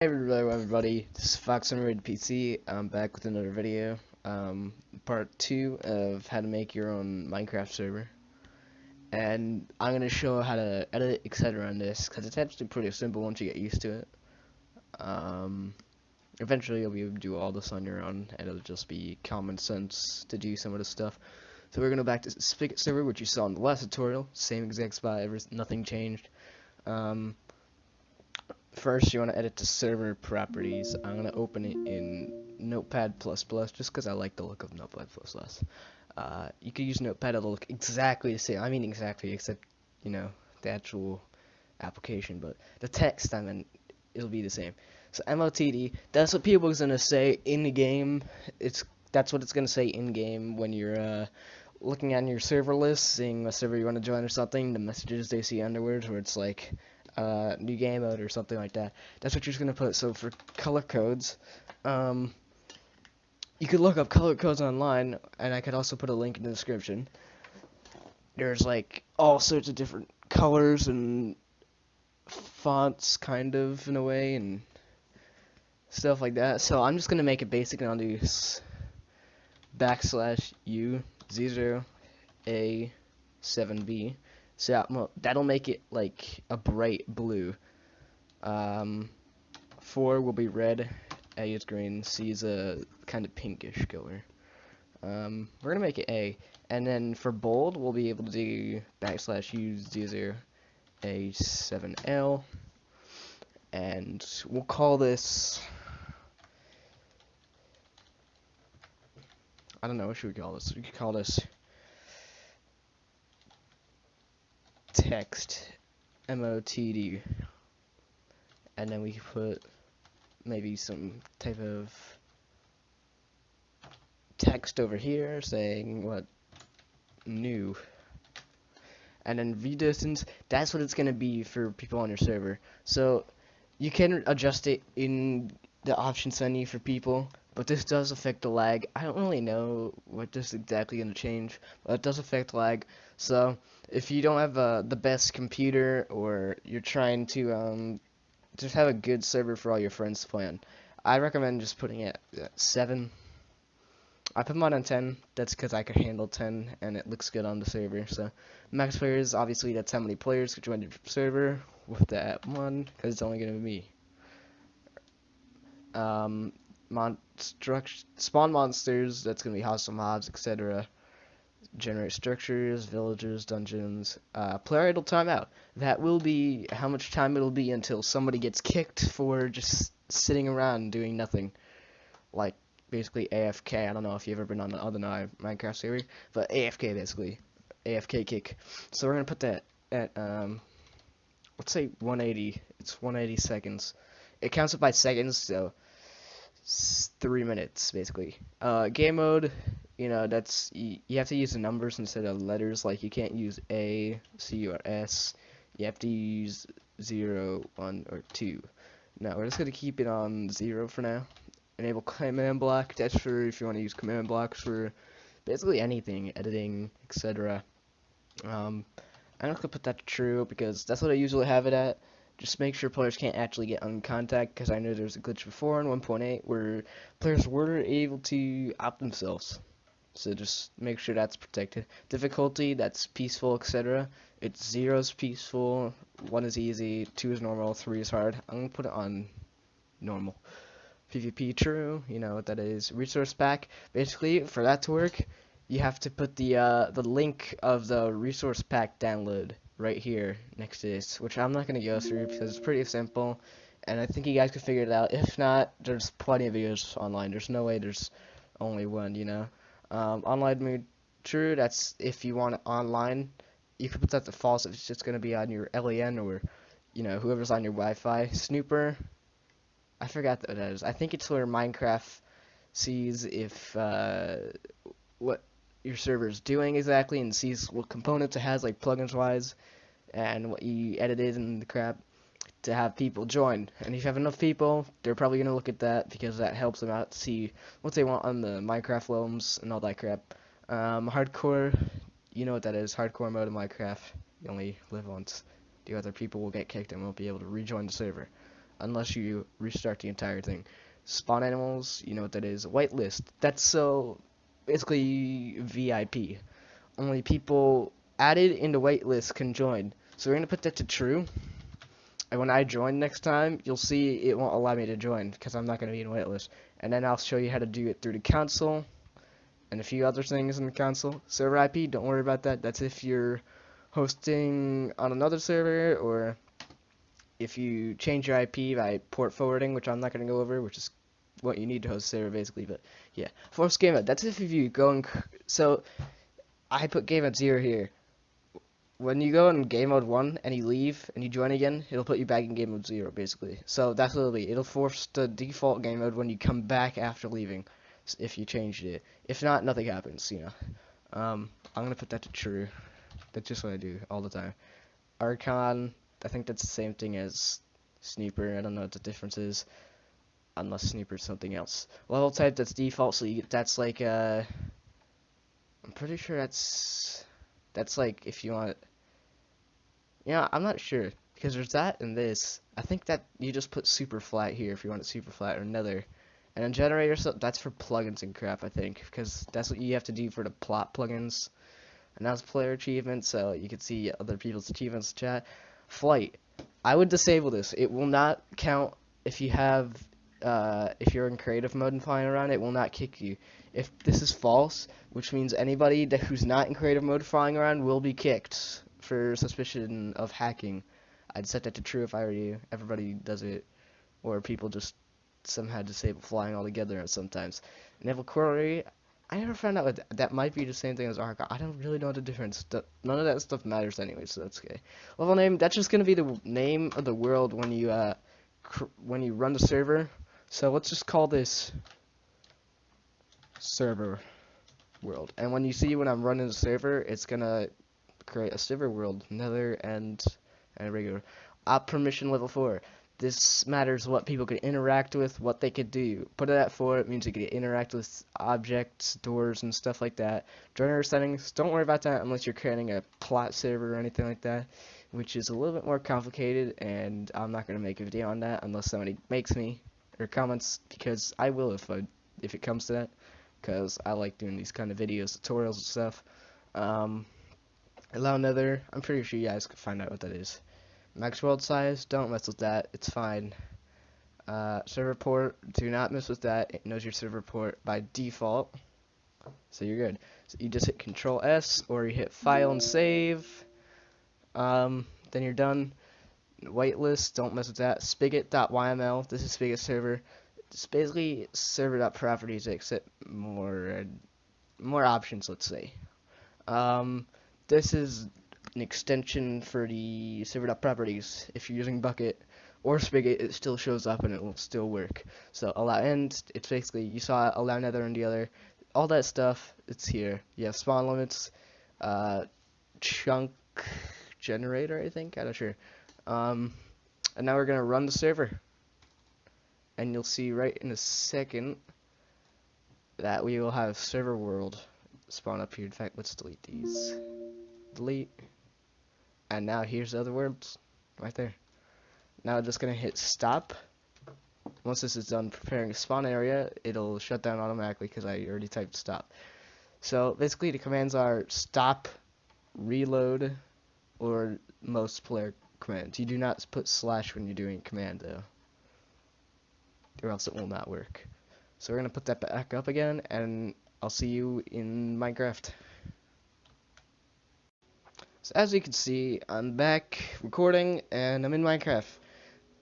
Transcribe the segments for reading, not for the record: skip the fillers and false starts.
Hey everybody, this is Fox Unrated PC. I'm back with another video, part 2 of how to make your own Minecraft server. And I'm going to show how to edit, etc. on this, because it's actually pretty simple once you get used to it. Eventually you'll be able to do all this on your own, and it'll just be common sense to do some of this stuff. So we're going to go back to Spigot server, which you saw in the last tutorial, same exact spot, nothing changed. First, you want to edit the server properties. I'm going to open it in Notepad++, just because I like the look of Notepad++. You could use Notepad, it'll look exactly the same. I mean exactly, except, the actual application, but the text, it'll be the same. So MOTD, that's what people are going to say in the game. That's what it's going to say in game when you're looking on your server list, seeing what server you want to join or something. The messages they see underwards where it's like new game mode or something like that. That's what you're just gonna put. So for color codes, you could look up color codes online, and I could also put a link in the description. There's like all sorts of different colors and fonts, kind of in a way, and stuff like that. So I'm just gonna make it basic, and I'll do \u z0a7b. So that'll make it like a bright blue. 4 will be red, A is green, C is a kind of pinkish color. We're gonna make it A, and then for bold, we'll be able to do \u0a7l, and we'll call this, I don't know, what should we call this? We could call this text, MOTD, and then we could put maybe some type of text over here saying what new, and then v-distance, that's what it's gonna be for people on your server. So you can adjust it in the options menu for people, but this does affect the lag. I don't really know what this is exactly gonna change, but it does affect lag. So if you don't have the best computer, or you're trying to just have a good server for all your friends to play on, I recommend just putting it at 7. I put mine on 10, that's because I could handle 10, and it looks good on the server. So max players, obviously that's how many players could join your server, with that 1, because it's only going to be me. Spawn monsters, that's going to be hostile mobs, etc. Generate structures, villagers, dungeons. Player idle timeout, that will be how much time it'll be until somebody gets kicked for just sitting around doing nothing, like basically AFK. I don't know if you've ever been on the other Minecraft server, but AFK basically, AFK kick. So we're gonna put that at let's say 180. It's 180 seconds. It counts it by seconds, so 3 minutes basically. Game mode, that's you have to use the numbers instead of letters. Like you can't use A, C, or S. You have to use 0, 1, or 2. Now we're just gonna keep it on 0 for now. Enable command block, that's for if you want to use command blocks for basically anything, editing, etc. I'm not gonna put that to true because that's what I usually have it at. Just make sure players can't actually get on contact, because I know there's a glitch before in 1.8 where players were able to opt themselves. So just make sure that's protected. Difficulty, that's peaceful, etc. It's 0 is peaceful, 1 is easy, 2 is normal, 3 is hard. I'm gonna put it on normal. PvP true, you know what that is. Resource pack, basically for that to work, you have to put the link of the resource pack download right here next to this, which I'm not gonna go through because it's pretty simple, and I think you guys can figure it out. If not, there's plenty of videos online. There's no way there's only one, Online mode true, that's if you want it online. You can put that to false if it's just gonna be on your LAN, or whoever's on your Wi-Fi. Snooper, I forgot what that is. I think it's where Minecraft sees if what your server is doing exactly, and sees what components it has, like plugins wise, and what you edited and the crap, to have people join. And if you have enough people, they're probably gonna look at that because that helps them out to see what they want on the Minecraft loams and all that crap. Hardcore, you know what that is. Hardcore mode of Minecraft. You only live once. The other people will get kicked and won't be able to rejoin the server. unless you restart the entire thing. Spawn animals, you know what that is. Whitelist, that's so basically VIP. Only people added into whitelist can join. So we're gonna put that to true. And when I join next time, you'll see it won't allow me to join because I'm not gonna be in whitelist. And then I'll show you how to do it through the console and a few other things in the console. Server IP, don't worry about that. That's if you're hosting on another server, or if you change your IP by port forwarding, which I'm not going to go over, which is what you need to host a server basically. But yeah, force game mode. That's if you go and so I put game mode 0 here. When you go in game mode 1 and you leave and you join again, it'll put you back in game mode 0 basically. So that's what it'll force the default game mode when you come back after leaving, if you changed it. If not, nothing happens, you know. I'm gonna put that to true. That's just what I do all the time. Archon, I think that's the same thing as Sniper. I don't know what the difference is, unless Sniper's something else. Level type, that's default, so that's like I'm pretty sure that's like if you want. Yeah, I'm not sure because there's that and this. I think that you just put super flat here if you want it super flat, or nether. And then generator, so that's for plugins and crap, I think, because that's what you have to do for the plot plugins. And that's player achievements, so you can see other people's achievements in chat. Flight, I would disable this. It will not count if you have, if you're in creative mode and flying around. It will not kick you. If this is false, which means anybody who's not in creative mode flying around will be kicked for suspicion of hacking. I'd set that to true if I were you. Everybody does it, or people just somehow disable flying altogether sometimes. Naval Quarry, I never found out what that might be the same thing as Arc. I don't really know the difference. None of that stuff matters anyway, so that's okay. Level name, that's just gonna be the name of the world when you run the server. So let's just call this server world. And when you see when I'm running the server, it's gonna create a server world, nether and regular. Op permission level 4. This matters what people could interact with, what they could do. Put it at 4, it means you could interact with objects, doors, and stuff like that. Joiner settings, don't worry about that unless you're creating a plot server or anything like that, which is a little bit more complicated, and I'm not going to make a video on that unless somebody makes me, or comments, because I will if it comes to that, because I like doing these kind of videos, tutorials and stuff. Allow nether, I'm pretty sure you guys could find out what that is. Max world size, don't mess with that, it's fine. Server port, do not mess with that, it knows your server port by default, so you're good. So you just hit Control S, or you hit File and Save, then you're done. Whitelist, don't mess with that. Spigot.yml, this is Spigot server. It's basically server.properties except more options, let's say. This is an extension for the server.properties. If you're using Bucket or Spigot, it still shows up and it will still work. So allow end, it's basically, you saw allow nether and the other, all that stuff, it's here. You have spawn limits, chunk generator, I think, I'm not sure. And now we're gonna run the server, and you'll see right in a second that we will have server world spawn up here. In fact, let's delete these. Delete. And now here's the other worlds right there. Now I'm just gonna hit stop. Once this is done preparing a spawn area, it'll shut down automatically because I already typed stop. So basically the commands are stop, reload, or most player commands. You do not put slash when you're doing command though, or else it will not work. So we're gonna put that back up again, and I'll see you in Minecraft. So as you can see, I'm back recording, and I'm in Minecraft.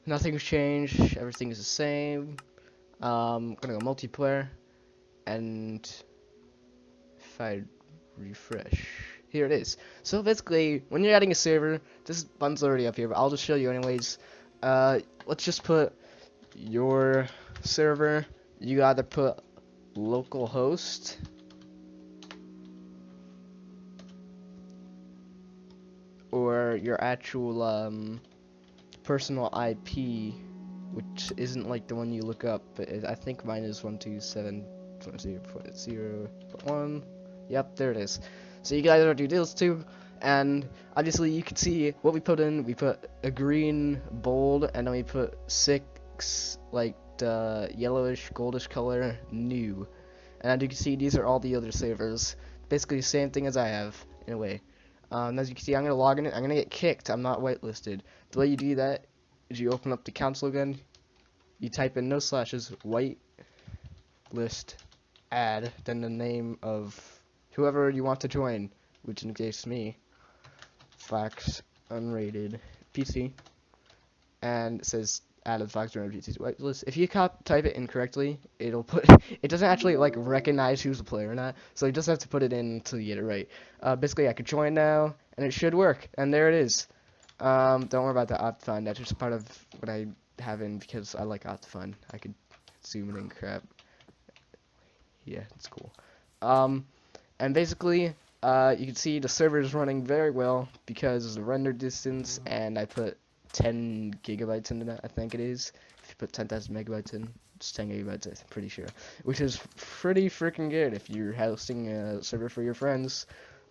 Nothing's changed, everything is the same. I'm gonna go multiplayer, and if I refresh, here it is. So basically, when you're adding a server, this button's already up here, but I'll just show you anyways. Let's just put your server. You either put localhost or your actual personal IP, which isn't like the one you look up, but I think mine is 127.0.0.1. Yep, there it is. So you guys are do those two, and obviously you can see what we put in. We put a green bold, and then we put sick X, like the yellowish, goldish color, new. And as you can see, these are all the other servers. Basically the same thing as I have, in a way. As you can see, I'm going to log in. I'm going to get kicked. I'm not whitelisted. The way you do that is you open up the console again. You type in no slashes, white list, add, then the name of whoever you want to join, which in case me, Fox Unrated PC, and it says added Fox Unrated PC's whitelist. If you type it incorrectly, it'll put it doesn't actually like recognize who's the player or not, so you just have to put it in until you get it right. Basically, I could join now, and it should work, and there it is. Don't worry about the Optifine. That's just part of what I have in because I like Optifine. I could zoom in and crap. Yeah, it's cool. And basically, you can see the server is running very well because of the render distance, and I put 10 gigabytes into that, I think it is. If you put 10,000 megabytes in, it's 10 gigabytes, I'm pretty sure. Which is pretty freaking good if you're hosting a server for your friends,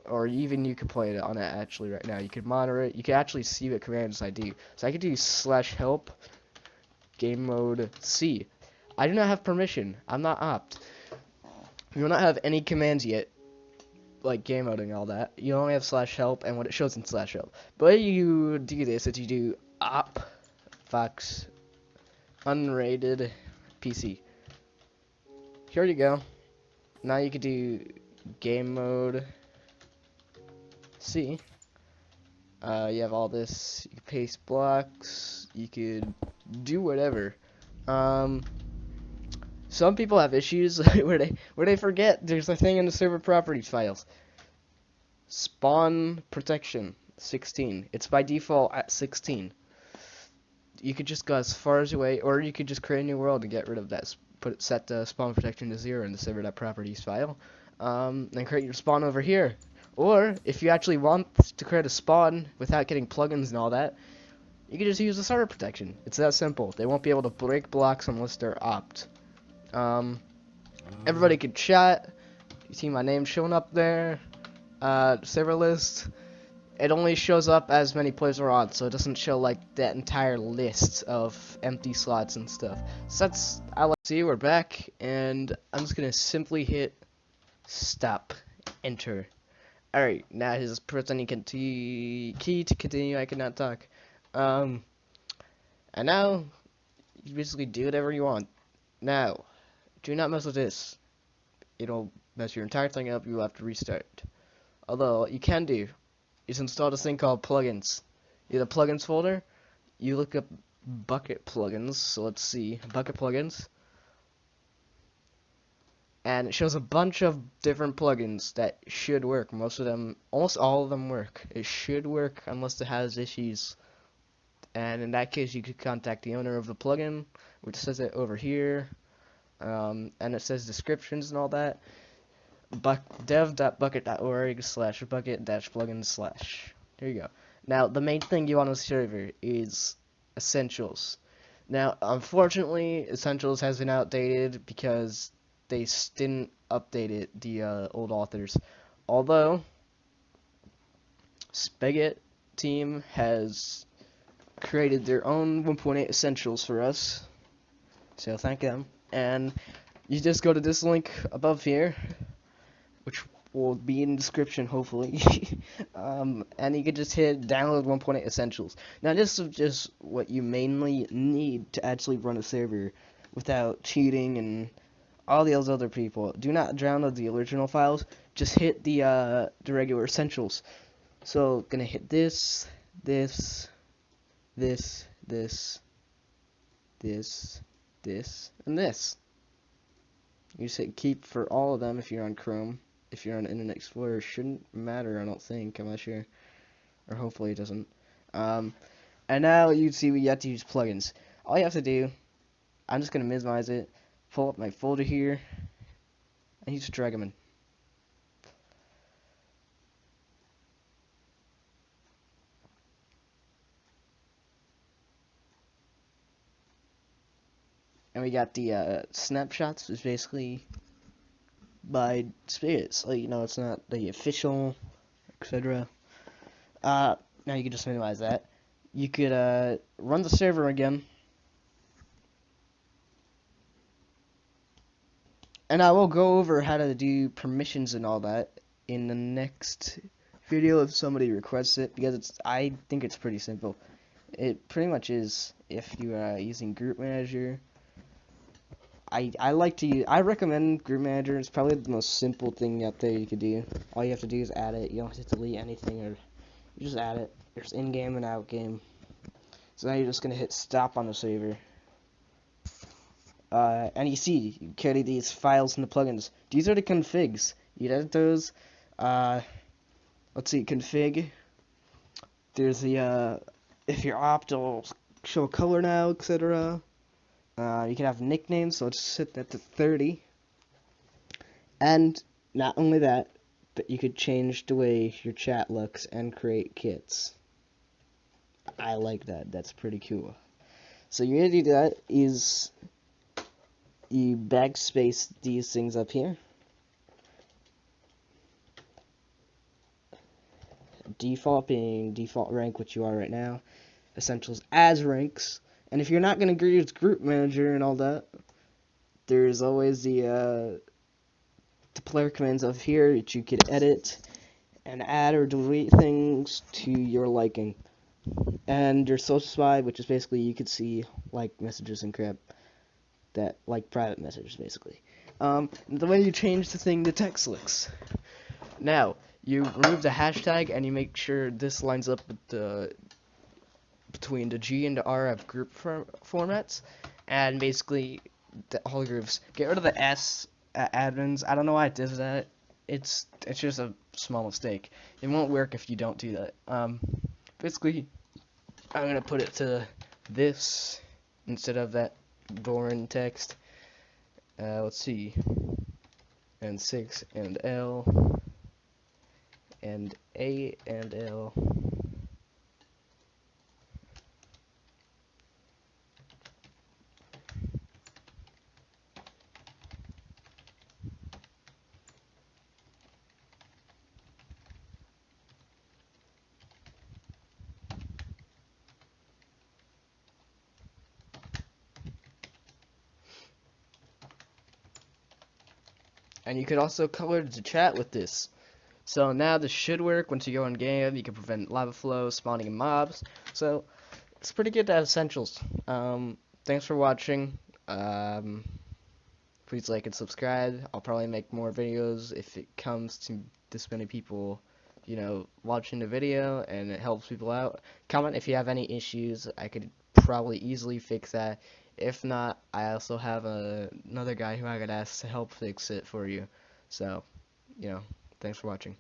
or even you could play it on it actually right now. You could monitor it, you can actually see what commands I do. So I could do /help, game mode C. I do not have permission, I'm not opt. You do not have any commands yet, like game mode and all that. You only have /help and what it shows in /help. But you do this is you do op fox unrated PC. Here you go. Now you could do game mode C. You have all this. You can paste blocks. You could do whatever. Some people have issues where they forget there's a thing in the server properties files. Spawn protection 16. It's by default at 16. You could just go as far as away, or you could just create a new world and get rid of that. Set the spawn protection to 0 in the server.properties file. Then create your spawn over here. Or if you actually want to create a spawn without getting plugins and all that, you can just use the server protection. It's that simple. They won't be able to break blocks unless they're opt. Everybody can chat. You see my name showing up there. Server list. It only shows up as many players are on, so it doesn't show like that entire list of empty slots and stuff. So that's see, we're back, and I'm just gonna simply hit stop, enter. Alright, now his presenting key to continue. I cannot talk. And now you basically do whatever you want. Now, do not mess with this. It'll mess your entire thing up. You'll have to restart. Although what you can do is install this thing called plugins. In the plugins folder, you look up bucket plugins. So let's see, bucket plugins, and it shows a bunch of different plugins that should work. Most of them, almost all of them work. It should work unless it has issues. And in that case, you could contact the owner of the plugin, which says it over here. And it says descriptions and all that. dev.bucket.org/bucket-plugins/. There you go. Now, the main thing you want on the server is Essentials. Now, unfortunately, Essentials has been outdated because they didn't update it, the old authors. Although, Spigot team has created their own 1.8 Essentials for us. So, thank them. And you just go to this link above here, which will be in the description, hopefully. And you can just hit download 1.8 Essentials. Now, this is just what you mainly need to actually run a server without cheating and all those other people. Do not download the original files. Just hit the regular Essentials. So, gonna hit this, this, this, this, this, this, and this. You just hit keep for all of them if you're on Chrome. If you're on Internet Explorer, it shouldn't matter, I don't think. I'm not sure. Or hopefully it doesn't. And now you see we have to use plugins. All you have to do, I'm just going to minimize it, pull up my folder here, and you just drag them in. And we got the snapshots, which is basically by spirits. Like, you know, it's not the official, etc. Now you can just minimize that. You could run the server again. And I will go over how to do permissions and all that in the next video if somebody requests it, because I think it's pretty simple. It pretty much is. If you are using Group Manager, I recommend Group Manager. It's probably the most simple thing out there you could do. All you have to do is add it. You don't have to delete anything, or you just add it. There's in-game and out-game. So now you're just gonna hit stop on the server. And you see, you carry these files and the plugins. These are the configs. You edit those. Let's see, config. There's the, if you're opt, it'll show color now, etc. You can have nicknames, so let's set that to 30. And not only that, but you could change the way your chat looks and create kits. I like that. That's pretty cool. So you're gonna do that is you backspace these things up here. Default being default rank, which you are right now. Essentials as ranks. And if you're not going to use Group Manager and all that, there's always the player commands up here that you could edit and add or delete things to your liking. And your social spy, which is basically you could see like messages and crap. That like private messages basically. The way you change the thing, the text looks. Now, you remove the hashtag and you make sure this lines up with the between the G and the R of group formats, and basically all groups. Get rid of the S admins. I don't know why it does that. It's just a small mistake. It won't work if you don't do that. Basically, I'm gonna put it to this instead of that boring text. Let's see. And 6 and L and A and L. And you could also color the chat with this. So now this should work once you go in game. You can prevent lava flow, spawning in mobs. So it's pretty good to have essentials. Thanks for watching. Please like and subscribe. I'll probably make more videos if it comes to this many people, watching the video and it helps people out. Comment if you have any issues. I could probably easily fix that. If not, I also have another guy who I could ask to help fix it for you. So, thanks for watching.